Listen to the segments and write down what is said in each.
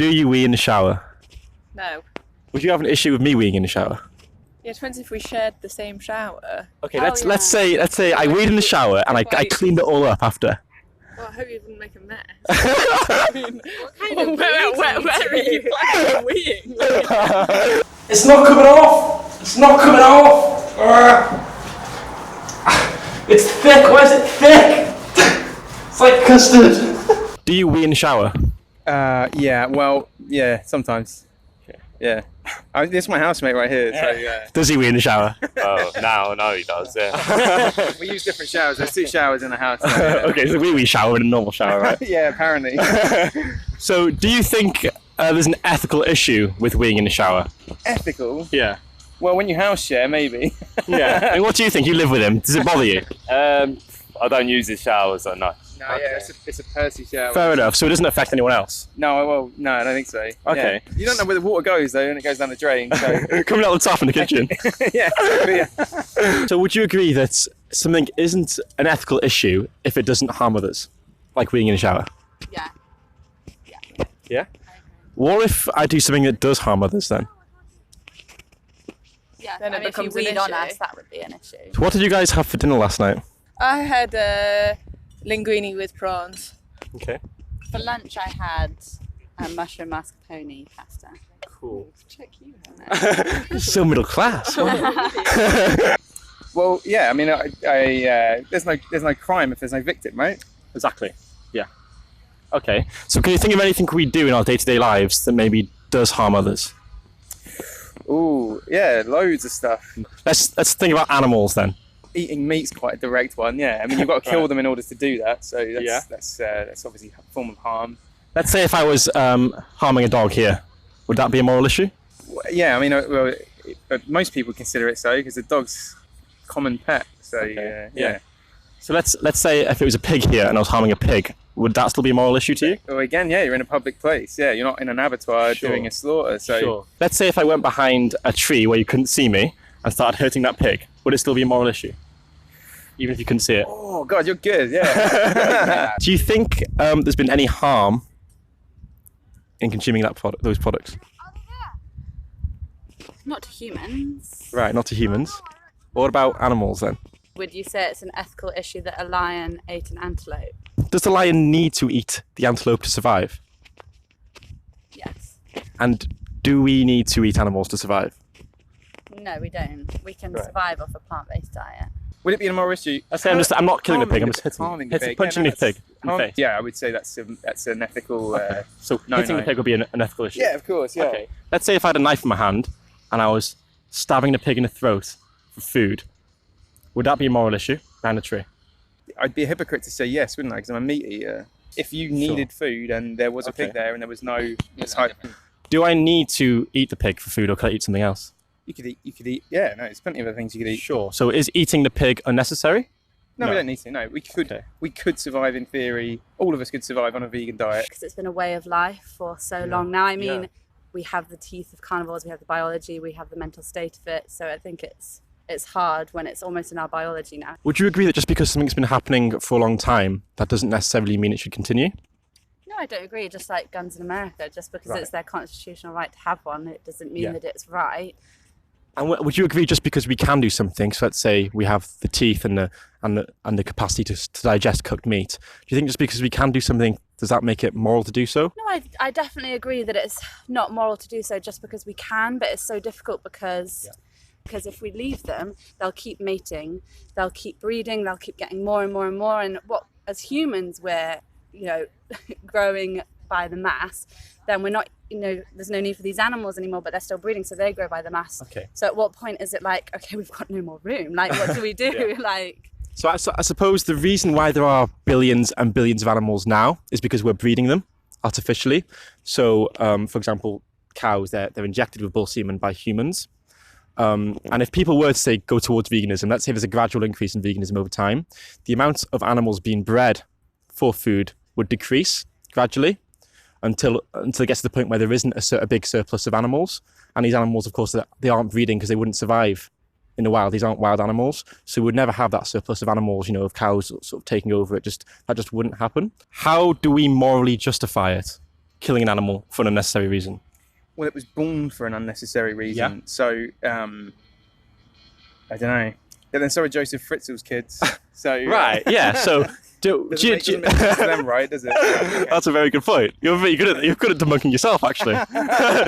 Do you wee in the shower? No. Would you have an issue with me weeing in the shower? Yeah, it depends if we shared the same shower. Okay, let's say I weed in the shower and I cleaned it all up after. Well, I hope you didn't make a mess. I mean, where are you planning on weeing? It's not coming off! It's not coming off! It's thick! Why is it thick? It's like custard! Do you wee in the shower? Yeah, well, yeah, sometimes. Yeah. This is my housemate right here, so yeah. Does he wee in the shower? Oh, now he does, yeah. We use different showers. There's 2 showers in the house. So, yeah. Okay, so we shower in a normal shower, right? Yeah, apparently. So, do you think there's an ethical issue with weeing in the shower? Ethical? Yeah. Well, when you house share, maybe. Yeah. I mean, what do you think? You live with him. Does it bother you? I don't use his showers, so no. No, yeah, it's a Percy shower. Fair enough. So it doesn't affect anyone else? No, well, no, I don't think so. Okay. Yeah. You don't know where the water goes, though, and it goes down the drain, so... Coming out the top in the kitchen. Yeah, yeah. So would you agree that something isn't an ethical issue if it doesn't harm others? Like weeing in the shower? Yeah. Yeah? What if I do something that does harm others then? Yeah, Then I it mean, if you becomes an weed on issue. us, that would be an issue. So what did you guys have for dinner last night? I had linguine with prawns. Okay. For lunch, I had mushroom mascarpone pasta. Cool. Check you. So middle class. Well, yeah, I mean, there's no crime if there's no victim, right? Exactly. Yeah. Okay. So can you think of anything we do in our day-to-day lives that maybe does harm others? Ooh, yeah, loads of stuff. Let's think about animals then. Eating meat's quite a direct one, yeah. I mean, you've got to kill Right. them in order to do that, so Yeah. that's obviously a form of harm. Let's say if I was harming a dog here, would that be a moral issue? Yeah, I mean, most people consider it so because the dog's a common pet, so yeah. So let's say if it was a pig here and I was harming a pig, would that still be a moral issue to you? Well, again, yeah, you're in a public place. Yeah, you're not in an abattoir Sure. doing a slaughter. So Let's say if I went behind a tree where you couldn't see me and started hurting that pig, would it still be a moral issue? Even if you couldn't see it? oh god, you're good. Yeah. Do you think there's been any harm in consuming those products? Not to humans. Right, not to humans. What about animals then? Would you say it's an ethical issue that a lion ate an antelope? Does the lion need to eat the antelope to survive? Yes. And do we need to eat animals to survive? No, we don't. We can Right. survive off a plant-based diet. Would it be a moral issue? I say I'm not killing the pig. I'm just harming punching the pig in the face. Yeah, I would say that's an ethical. So no, hitting no. the pig would be an ethical issue. Yeah, of course. Yeah. Okay. Let's say if I had a knife in my hand and I was stabbing the pig in the throat for food, would that be a moral issue behind a tree? I'd be a hypocrite to say yes, wouldn't I? Because I'm a meat eater. If you needed food and there was a Okay. pig there and there was no type, Do I need to eat the pig for food or can I eat something else? you could eat. Yeah, no, there's plenty of other things you could eat. Sure. So is eating the pig unnecessary? No, No. we don't need to. No, Okay. we could survive in theory. All of us could survive on a vegan diet. Because it's been a way of life for so long now. I mean, Yeah. we have the teeth of carnivores, we have the biology, we have the mental state of it. So I think it's hard when it's almost in our biology now. Would you agree that just because something's been happening for a long time, that doesn't necessarily mean it should continue? No, I don't agree. Just like guns in America, just because Right. it's their constitutional right to have one, it doesn't mean Yeah. that it's right. And would you agree just because we can do something, so let's say we have the teeth and the capacity to digest cooked meat, do you think just because we can do something, does that make it moral to do so? No, I definitely agree that it's not moral to do so just because we can, but it's so difficult because if we leave them, they'll keep mating, they'll keep breeding, they'll keep getting more and more and more. And what, as humans, we're, growing by the mass, then we're not, there's no need for these animals anymore, but they're still breeding, so they grow by the mass. Okay. So at what point is it like, okay, we've got no more room? Like, what do we do? Like, So I suppose the reason why there are billions and billions of animals now is because we're breeding them artificially. So, for example, cows, they're injected with bull semen by humans. And if people were to say go towards veganism, let's say there's a gradual increase in veganism over time, the amount of animals being bred for food would decrease gradually until it gets to the point where there isn't a big surplus of animals. And these animals, of course, they aren't breeding because they wouldn't survive in the wild. These aren't wild animals. So we'd never have that surplus of animals, of cows sort of taking over it. That just wouldn't happen. How do we morally justify it? killing an animal for an unnecessary reason? Well, it was born for an unnecessary reason. Yeah. So, I don't know. Yeah, then so are Joseph Fritzl's kids. So Right, yeah. So, doesn't make sense to them, right? Does it? Okay. that's a very good point. You're good at debunking yourself, actually.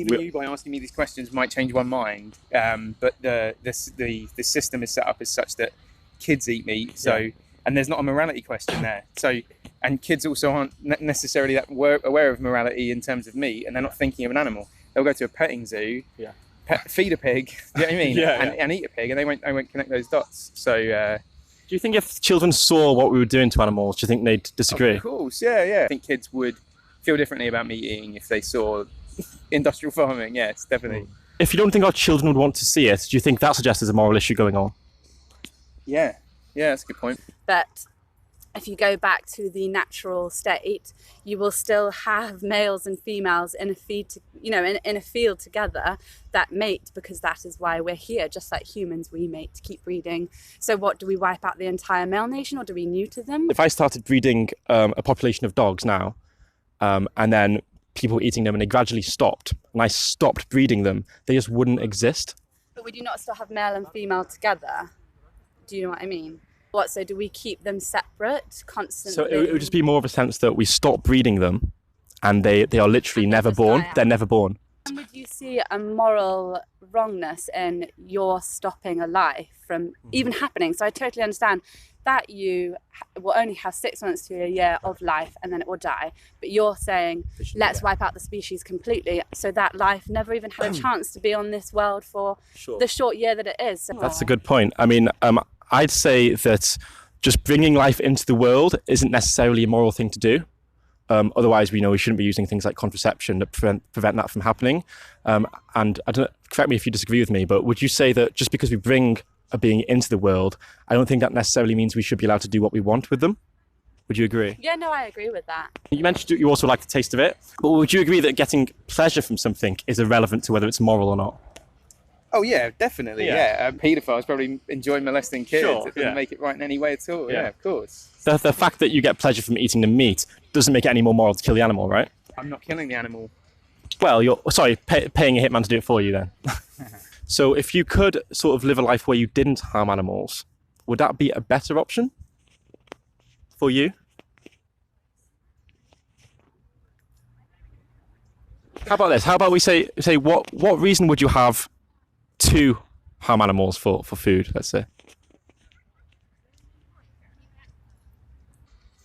Even you, by asking me these questions, might change my mind. But the system is set up as such that kids eat meat. So, and there's not a morality question there. So, and kids also aren't necessarily that aware of morality in terms of meat, and they're not thinking of an animal. They'll go to a petting zoo, feed a pig, you know what I mean, and eat a pig, and they won't connect those dots. So, do you think if children saw what we were doing to animals, do you think they'd disagree? of course, yeah. I think kids would feel differently about meat eating if they saw industrial farming. Yes, definitely. If you don't think our children would want to see it, do you think that suggests there's a moral issue going on? Yeah, that's a good point. But if you go back to the natural state, you will still have males and females in a in a field together that mate, because that is why we're here. Just like humans, we mate to keep breeding. So what, do we wipe out the entire male nation, or do we neuter them? If I started breeding a population of dogs now, and then people were eating them and they gradually stopped, and I stopped breeding them, they just wouldn't exist. But would you not still have male and female together? Do you know what I mean? What, so do we keep them separate constantly? So it would just be more of a sense that we stop breeding them and they are literally never born. They're never born. And would you see a moral wrongness in your stopping a life from even happening? So I totally understand that you will only have 6 months to a year of life and then it will die. But you're saying, let's wipe out the species completely, so that life never even had a chance to be on this world for the short year that it is. So, that's a good point. I mean, I'd say that just bringing life into the world isn't necessarily a moral thing to do. Otherwise, we shouldn't be using things like contraception to prevent that from happening. And I don't, correct me if you disagree with me, but would you say that just because we bring a being into the world, I don't think that necessarily means we should be allowed to do what we want with them? Would you agree? Yeah, no, I agree with that. You mentioned you also like the taste of it, but would you agree that getting pleasure from something is irrelevant to whether it's moral or not? Oh yeah, definitely. Yeah, paedophiles probably enjoy molesting kids. It doesn't make it right in any way at all. Yeah, of course. The fact that you get pleasure from eating the meat doesn't make it any more moral to kill the animal, right? I'm not killing the animal. Well, you're paying a hitman to do it for you then. So if you could sort of live a life where you didn't harm animals, would that be a better option for you? How about this? How about we say what reason would you have to harm animals for food, let's say?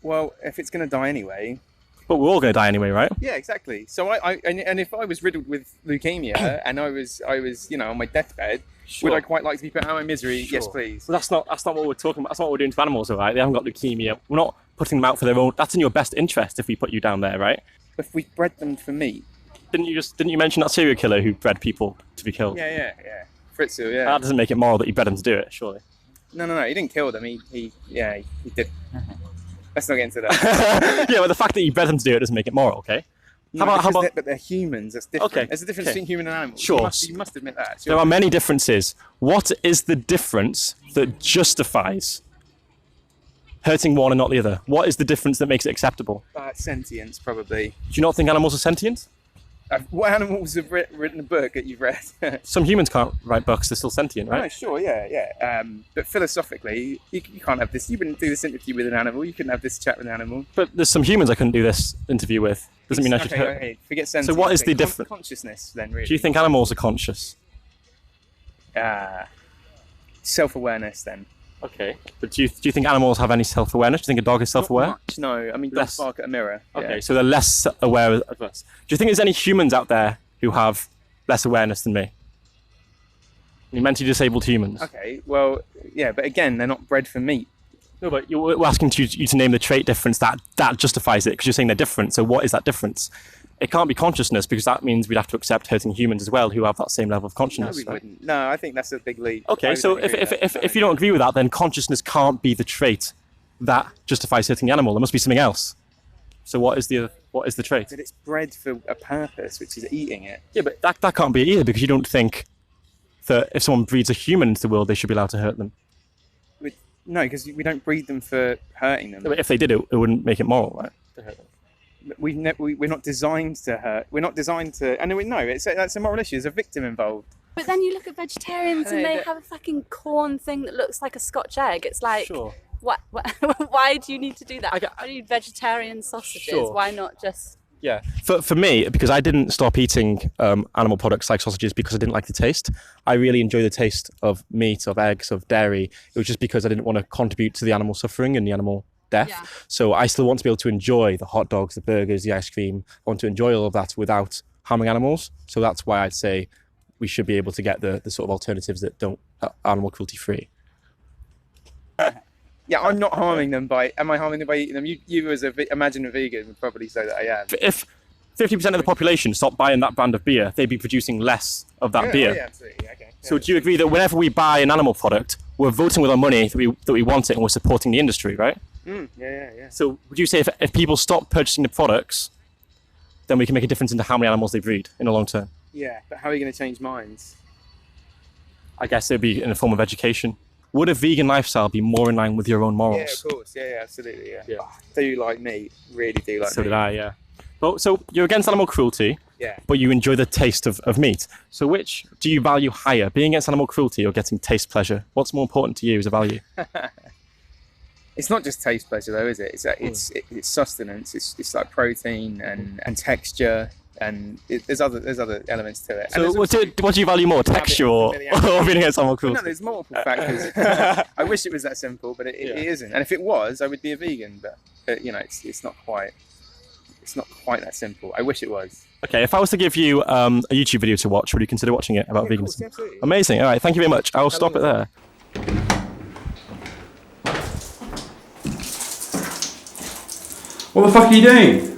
Well, if it's going to die anyway. But we're all going to die anyway, right? Yeah, exactly. So and if I was riddled with leukemia and I was on my deathbed, would I quite like to be put out of my misery? Yes, please. Well, that's not what we're talking about. That's not what we're doing to animals, all right? They haven't got leukemia. We're not putting them out for their own. That's in your best interest if we put you down there, right? If we bred them for meat. Didn't you mention that serial killer who bred people to be killed? Yeah. Fritzl, yeah. That doesn't make it moral that he bred them to do it, surely. No. He didn't kill them. He did. Let's not get into that. Yeah, but the fact that you bred them to do it doesn't make it moral, okay? But they're humans. That's different. Okay. There's a difference between human and animals. Sure. You must admit that. There are many differences. What is the difference that justifies hurting one and not the other? What is the difference that makes it acceptable? Sentience, probably. Do you not think animals are sentient? What animals have written a book that you've read? Some humans can't write books, they're still sentient, right? Oh, sure, yeah. But philosophically, you can't have this. You wouldn't do this interview with an animal. You couldn't have this chat with an animal. But there's some humans I couldn't do this interview with. Doesn't mean I should hurt. Okay, forget sentience. So what is the difference? Consciousness, then, really. Do you think animals are conscious? Self-awareness, then. Okay. But do you think animals have any self-awareness? Do you think a dog is self-aware? Not much, no. I mean, dogs bark at a mirror. Okay, so they're less aware of us. Do you think there's any humans out there who have less awareness than me? Any mentally disabled humans? Okay, well, yeah, but again, they're not bred for meat. No, but we're asking you to name the trait difference that justifies it, because you're saying they're different. So what is that difference? It can't be consciousness, because that means we'd have to accept hurting humans as well who have that same level of consciousness. No, we wouldn't. No, I think that's a big leap. Okay, so if you don't agree with that, then consciousness can't be the trait that justifies hurting the animal. There must be something else. So what is the trait? That it's bred for a purpose, which is eating it. Yeah, but that can't be it either, because you don't think that if someone breeds a human into the world, they should be allowed to hurt them. No, because we don't breed them for hurting them. No, but if they did, it wouldn't make it moral, right? To hurt them. we're not designed to hurt. We're not designed to. And we know that's a moral issue. There's a victim involved. But then you look at vegetarians and they have a fucking corn thing that looks like a Scotch egg. It's like, what? Why do you need to do that? I need vegetarian sausages. Sure. Why not just? Yeah. For me, because I didn't stop eating animal products like sausages because I didn't like the taste. I really enjoy the taste of meat, of eggs, of dairy. It was just because I didn't want to contribute to the animal suffering and the animal death. Yeah. So I still want to be able to enjoy the hot dogs, the burgers, the ice cream. I want to enjoy all of that without harming animals. So that's why I'd say we should be able to get the sort of alternatives that don't animal cruelty free. Yeah, I'm not harming them am I harming them by eating them? You as imagine a vegan would probably say that I am. If 50% of the population stopped buying that brand of beer, they'd be producing less of that beer. Yeah, absolutely. Okay. So do you agree that whenever we buy an animal product, we're voting with our money that we want it and we're supporting the industry, right? Yeah. So would you say if people stop purchasing the products, then we can make a difference into how many animals they breed in the long term? Yeah, but how are you going to change minds? I guess it would be in a form of education. Would a vegan lifestyle be more in line with your own morals? Yeah, of course. Yeah, absolutely. Yeah. Oh, do like meat. Really do like meat. So did I, yeah. Well, so you're against animal cruelty, yeah, but you enjoy the taste of meat. So which do you value higher, being against animal cruelty or getting taste pleasure? What's more important to you as a value? It's not just taste pleasure though, is it? It's sustenance. It's like protein and texture. And there's other elements to it. So what do you value more, texture or being against animal cruelty? No, there's multiple factors. I wish it was that simple, but it isn't. And if it was, I would be a vegan. But it's not quite that simple. I wish it was. Okay, if I was to give you a YouTube video to watch, would you consider watching it about veganism? Course, absolutely. Amazing. All right, thank you very much. I'll stop it there. What the fuck are you doing?